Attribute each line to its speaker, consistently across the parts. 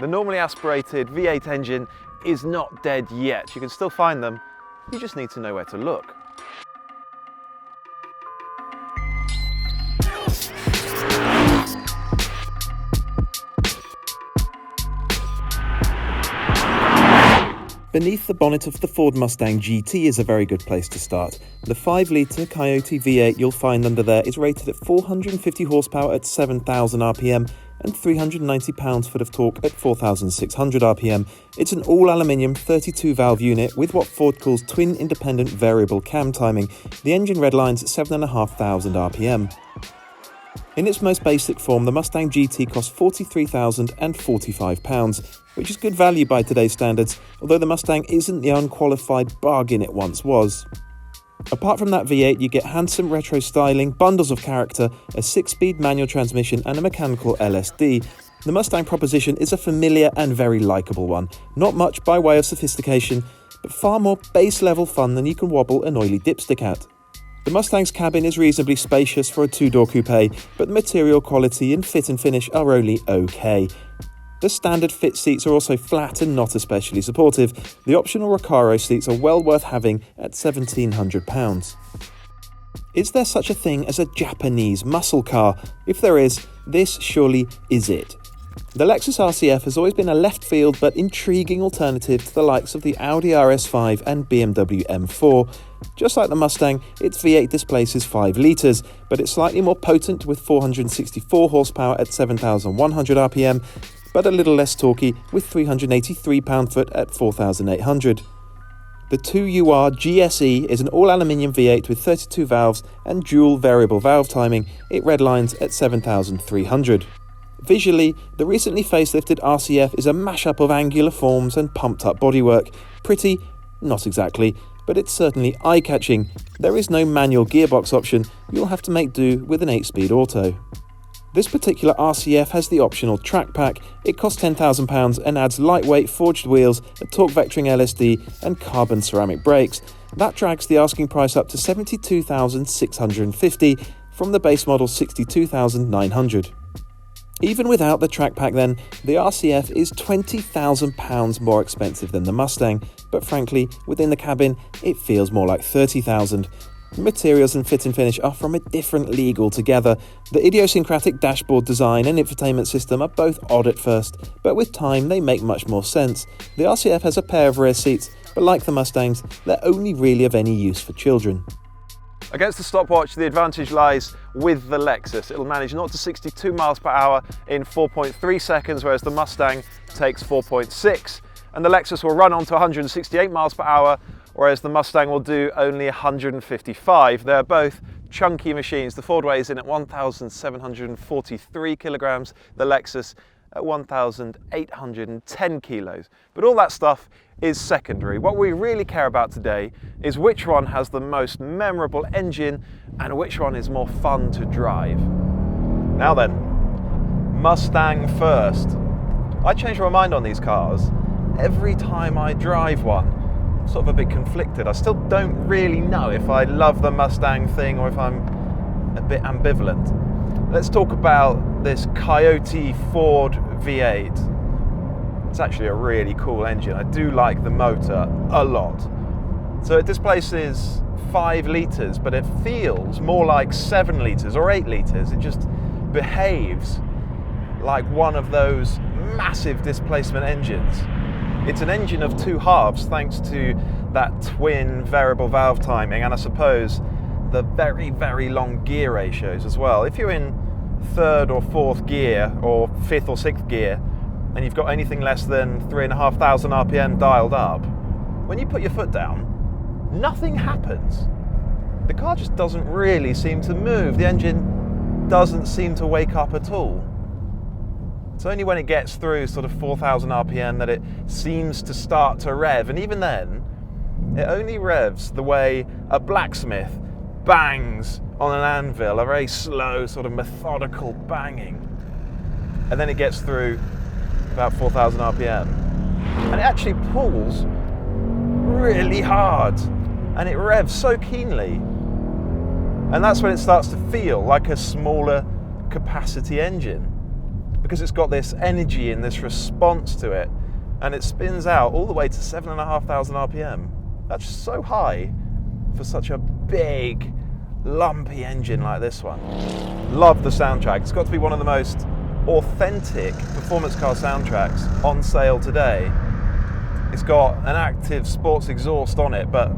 Speaker 1: The normally aspirated V8 engine is not dead yet. You can still find them, you just need to know where to look.
Speaker 2: Beneath the bonnet of the Ford Mustang GT is a very good place to start. The 5-litre Coyote V8 you'll find under there is rated at 450 horsepower at 7,000 RPM and 390 pounds-foot of torque at 4,600 RPM. It's an all-aluminium 32-valve unit with what Ford calls twin independent variable cam timing. The engine redlines at 7,500 RPM. In its most basic form, the Mustang GT costs £43,045, which is good value by today's standards, although the Mustang isn't the unqualified bargain it once was. Apart from that V8, you get handsome retro styling, bundles of character, a 6-speed manual transmission and a mechanical LSD. The Mustang proposition is a familiar and very likeable one, not much by way of sophistication, but far more base-level fun than you can wobble an oily dipstick at. The Mustang's cabin is reasonably spacious for a 2-door coupe, but the material quality and fit and finish are only okay. The standard fit seats are also flat and not especially supportive. The optional Recaro seats are well worth having at £1,700. Is there such a thing as a Japanese muscle car? If there is, this surely is it. The Lexus RCF has always been a left-field but intriguing alternative to the likes of the Audi RS5 and BMW M4. Just like the Mustang, its V8 displaces 5 litres, but it's slightly more potent with 464 horsepower at 7,100 RPM, but a little less torquey with 383 pound-foot at 4,800. The 2UR GSE is an all-aluminium V8 with 32 valves and dual variable valve timing. It redlines at 7,300. Visually, the recently facelifted RCF is a mashup of angular forms and pumped-up bodywork. Pretty? Not exactly, but it's certainly eye-catching. There is no manual gearbox option, you'll have to make do with an 8-speed auto. This particular RCF has the optional track pack. It costs £10,000 and adds lightweight forged wheels, a torque vectoring LSD and carbon ceramic brakes. That drags the asking price up to £72,650 from the base model £62,900. Even without the track pack then, the RCF is £20,000 more expensive than the Mustang, but frankly, within the cabin, it feels more like £30,000. The materials and fit and finish are from a different league altogether. The idiosyncratic dashboard design and infotainment system are both odd at first, but with time they make much more sense. The RCF has a pair of rear seats, but like the Mustangs, they're only really of any use for children.
Speaker 1: Against the stopwatch, the advantage lies with the Lexus. It'll manage 0 to 62 miles per hour in 4.3 seconds, whereas the Mustang takes 4.6. And the Lexus will run on to 168 miles per hour, whereas the Mustang will do only 155. They're both chunky machines. The Ford weighs in at 1,743 kilograms, the Lexus at 1,810 kilos. But all that stuff is secondary. What we really care about today is which one has the most memorable engine and which one is more fun to drive. Now then, Mustang first. I change my mind on these cars every time I drive one. I'm sort of a bit conflicted. I still don't really know if I love the Mustang thing or if I'm a bit ambivalent. Let's talk about this Coyote Ford V8. It's actually a really cool engine. I do like the motor a lot. So it displaces 5 litres, but it feels more like 7 litres or 8 litres. It just behaves like one of those massive displacement engines. It's an engine of 2 halves thanks to that twin variable valve timing and I suppose the very, very long gear ratios as well. If you're in 3rd or 4th gear or 5th or 6th gear and you've got anything less than 3,500 RPM dialed up, when you put your foot down, nothing happens. The car just doesn't really seem to move. The engine doesn't seem to wake up at all. It's only when it gets through sort of 4,000 RPM that it seems to start to rev, and even then, it only revs the way a blacksmith bangs on an anvil, a very slow, sort of methodical banging. And then it gets through about 4,000 RPM. And it actually pulls really hard, and it revs so keenly. And that's when it starts to feel like a smaller capacity engine. because it's got this energy and this response to it, and it spins out all the way to 7,500 RPM. That's so high for such a big, lumpy engine like this one. Love the soundtrack. It's got to be one of the most authentic performance car soundtracks on sale today. It's got an active sports exhaust on it, but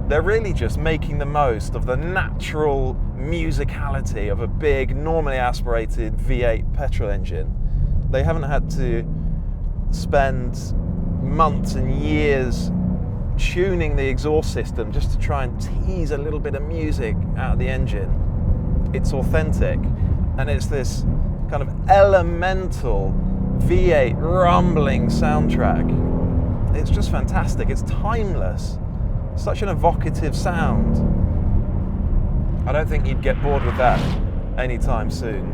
Speaker 1: they're really just making the most of the natural musicality of a big, normally aspirated V8 petrol engine. They haven't had to spend months and years tuning the exhaust system just to try and tease a little bit of music out of the engine. It's authentic, and it's this kind of elemental V8 rumbling soundtrack. It's just fantastic. It's timeless. Such an evocative sound. I don't think you'd get bored with that anytime soon.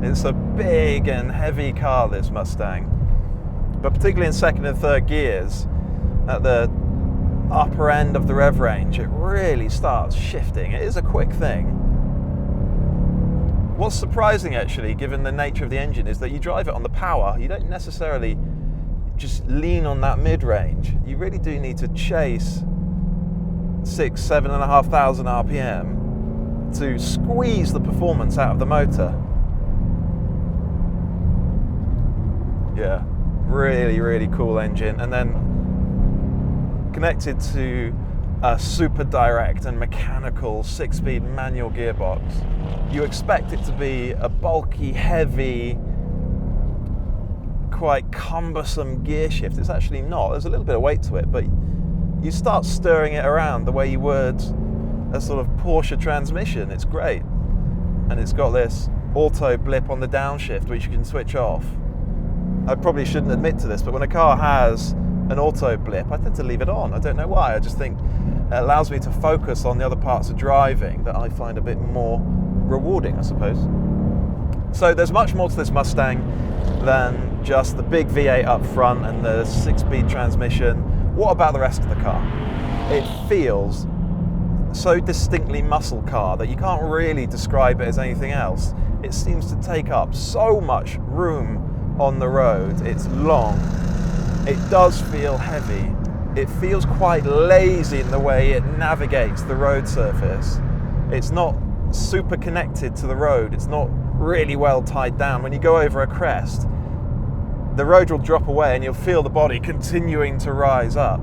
Speaker 1: It's a big and heavy car, this Mustang. But particularly in second and third gears, at the upper end of the rev range, it really starts shifting. It is a quick thing. What's surprising, actually, given the nature of the engine, is that you drive it on the power. You don't necessarily just lean on that mid-range. You really do need to chase 7,500 RPM to squeeze the performance out of the motor. Yeah, really, really cool engine. And then connected to a super direct and mechanical 6-speed manual gearbox. You expect it to be a bulky, heavy, quite cumbersome gear shift. It's actually not. There's a little bit of weight to it, but you start stirring it around the way you would a sort of Porsche transmission. It's great. And it's got this auto blip on the downshift which you can switch off. I probably shouldn't admit to this, but when a car has an auto blip, I tend to leave it on. I don't know why. I just think it allows me to focus on the other parts of driving that I find a bit more rewarding, I suppose. So there's much more to this Mustang than just the big V8 up front and the 6-speed transmission. What about the rest of the car? It feels so distinctly muscle car that you can't really describe it as anything else. It seems to take up so much room on the road. It's long. It does feel heavy. It feels quite lazy in the way it navigates the road surface. It's not super connected to the road. It's not really well tied down. When you go over a crest, the road will drop away and you'll feel the body continuing to rise up.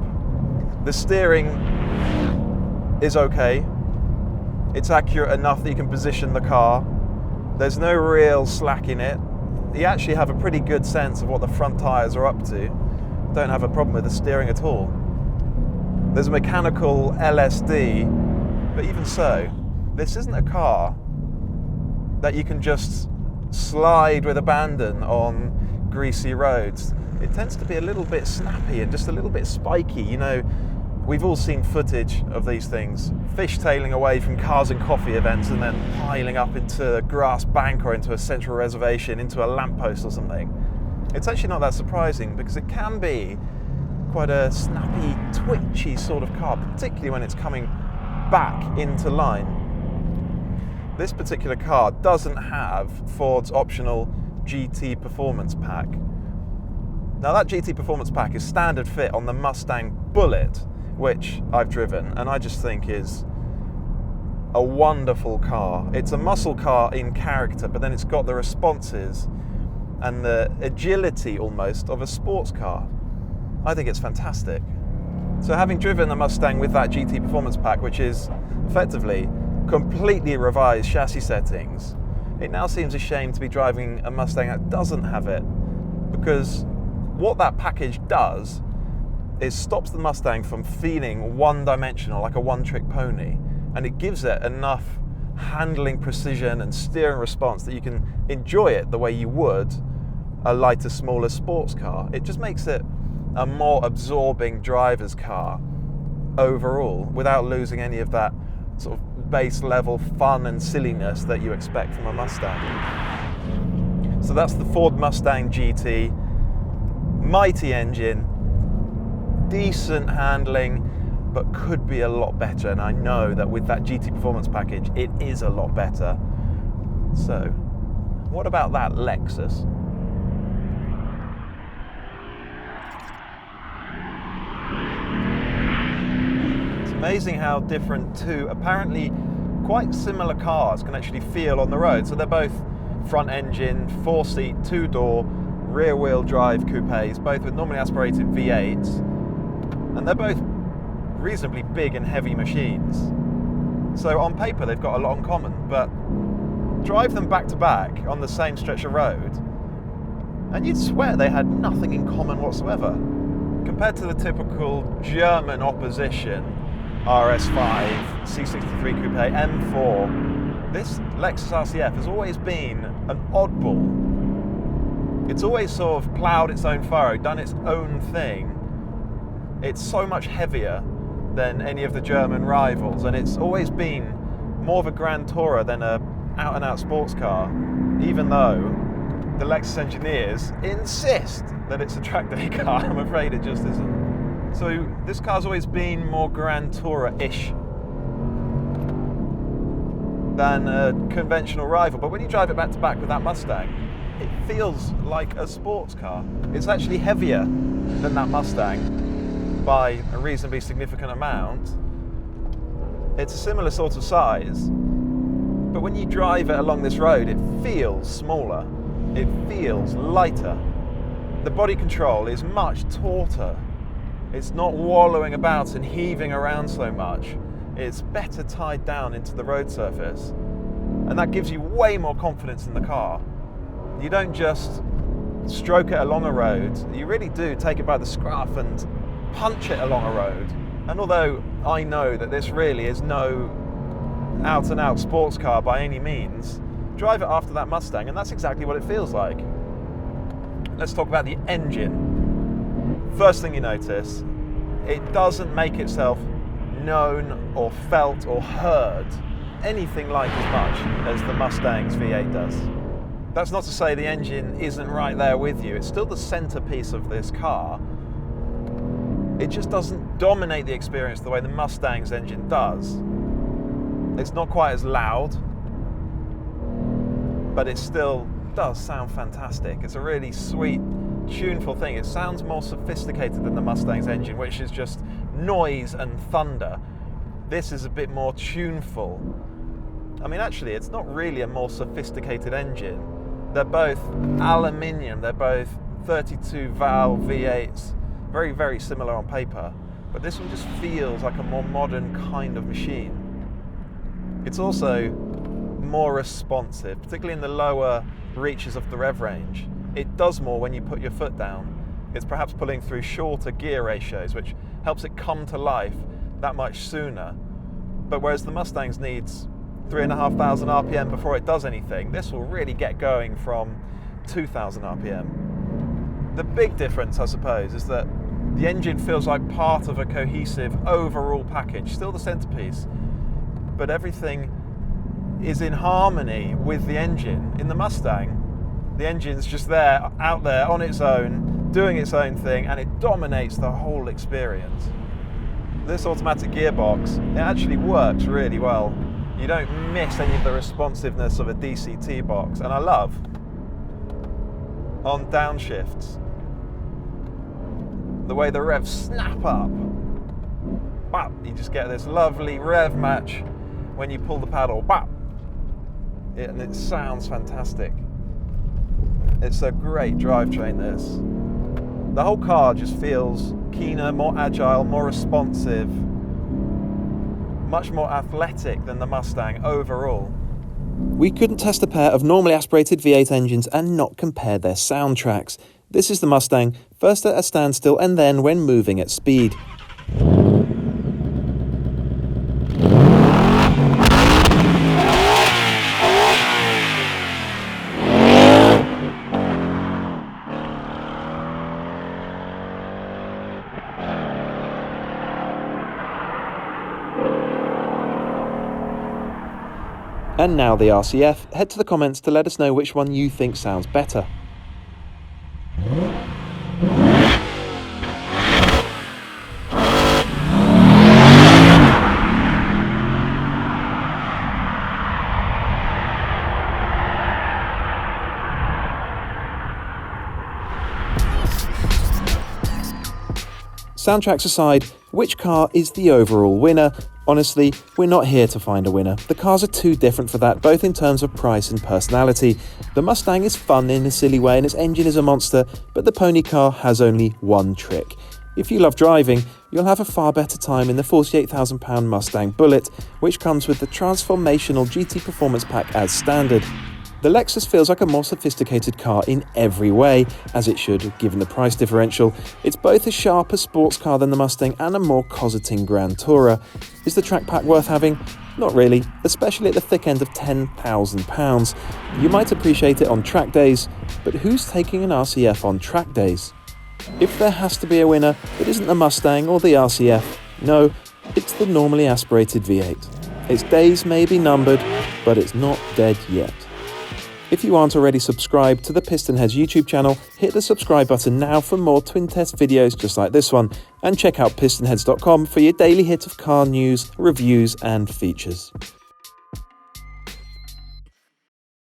Speaker 1: The steering is okay. It's accurate enough that you can position the car. There's no real slack in it. You actually have a pretty good sense of what the front tyres are up to. Don't have a problem with the steering at all. There's a mechanical LSD, but even so, this isn't a car that you can just slide with abandon on greasy roads. It tends to be a little bit snappy and just a little bit spiky. You know, we've all seen footage of these things, fishtailing away from cars and coffee events and then piling up into a grass bank or into a central reservation, into a lamppost or something. It's actually not that surprising because it can be quite a snappy, twitchy sort of car, particularly when it's coming back into line. This particular car doesn't have Ford's optional GT Performance Pack. Now that GT Performance Pack is standard fit on the Mustang Bullet, which I've driven, and I just think is a wonderful car. It's a muscle car in character, but then it's got the responses and the agility almost of a sports car. I think it's fantastic. So having driven a Mustang with that GT Performance Pack, which is effectively completely revised chassis settings, it now seems a shame to be driving a Mustang that doesn't have it, because what that package does is stops the Mustang from feeling one-dimensional, like a one-trick pony, and it gives it enough handling precision and steering response that you can enjoy it the way you would a lighter, smaller sports car. It just makes it a more absorbing driver's car overall, without losing any of that sort of base level fun and silliness that you expect from a Mustang. So that's the Ford Mustang GT. Mighty engine, decent handling, but could be a lot better. And I know that with that GT Performance package, it is a lot better. So, what about that Lexus? It's amazing how different two apparently quite similar cars can actually feel on the road. So they're both front engine, 4-seat, 2-door, rear wheel drive coupes, both with normally aspirated V8s. And they're both reasonably big and heavy machines. So on paper they've got a lot in common, but drive them back to back on the same stretch of road and you'd swear they had nothing in common whatsoever. Compared to the typical German opposition, RS5, C63 Coupe, M4, this Lexus RCF has always been an oddball. It's always sort of ploughed its own furrow, done its own thing. It's so much heavier than any of the German rivals, and it's always been more of a grand tourer than a out-and-out sports car, even though the Lexus engineers insist that it's a track day car. I'm afraid it just isn't. So this car's always been more grand tourer-ish than a conventional rival, but when you drive it back to back with that Mustang, it feels like a sports car. It's actually heavier than that Mustang by a reasonably significant amount. It's a similar sort of size, but when you drive it along this road, it feels smaller. It feels lighter. The body control is much tauter. It's not wallowing about and heaving around so much. It's better tied down into the road surface. And that gives you way more confidence in the car. You don't just stroke it along a road, you really do take it by the scruff and punch it along a road. And although I know that this really is no out-and-out sports car by any means, drive it after that Mustang and that's exactly what it feels like. Let's talk about the engine. First thing you notice, it doesn't make itself known or felt or heard anything like as much as the Mustang's V8 does. That's not to say the engine isn't right there with you. It's still the centerpiece of this car. It just doesn't dominate the experience the way the Mustang's engine does. It's not quite as loud, but it still does sound fantastic. It's a really sweet, tuneful thing. It sounds more sophisticated than the Mustang's engine, which is just noise and thunder. This is a bit more tuneful. I mean, actually, it's not really a more sophisticated engine. They're both aluminium, they're both 32 valve V8s, very, very similar on paper, but this one just feels like a more modern kind of machine. It's also more responsive, particularly in the lower reaches of the rev range. It does more when you put your foot down. It's perhaps pulling through shorter gear ratios, which helps it come to life that much sooner. But whereas the Mustangs needs 3,500 RPM before it does anything, this will really get going from 2,000 RPM. The big difference, I suppose, is that the engine feels like part of a cohesive overall package, still the centerpiece, but everything is in harmony with the engine. In the Mustang, the engine's just there, out there on its own, doing its own thing, and it dominates the whole experience. This automatic gearbox, it actually works really well. You don't miss any of the responsiveness of a DCT box, and I love on downshifts the way the revs snap up. Bap, you just get this lovely rev match when you pull the paddle. Bap, and it sounds fantastic. It's a great drivetrain, this. The whole car just feels keener, more agile, more responsive, much more athletic than the Mustang overall.
Speaker 2: We couldn't test a pair of normally aspirated V8 engines and not compare their soundtracks. This is the Mustang, first at a standstill and then when moving at speed. And now the RCF. Head to the comments to let us know which one you think sounds better. Soundtracks aside, which car is the overall winner? Honestly, we're not here to find a winner. The cars are too different for that, both in terms of price and personality. The Mustang is fun in a silly way and its engine is a monster, but the pony car has only one trick. If you love driving, you'll have a far better time in the £48,000 Mustang Bullet, which comes with the transformational GT Performance Pack as standard. The Lexus feels like a more sophisticated car in every way, as it should, given the price differential. It's both a sharper sports car than the Mustang and a more cosseting Grand Tourer. Is the track pack worth having? Not really, especially at the thick end of £10,000. You might appreciate it on track days, but who's taking an RCF on track days? If there has to be a winner, it isn't the Mustang or the RCF. No, it's the normally aspirated V8. Its days may be numbered, but it's not dead yet. If you aren't already subscribed to the PistonHeads YouTube channel, hit the subscribe button now for more twin test videos just like this one, and check out pistonheads.com for your daily hit of car news, reviews and features.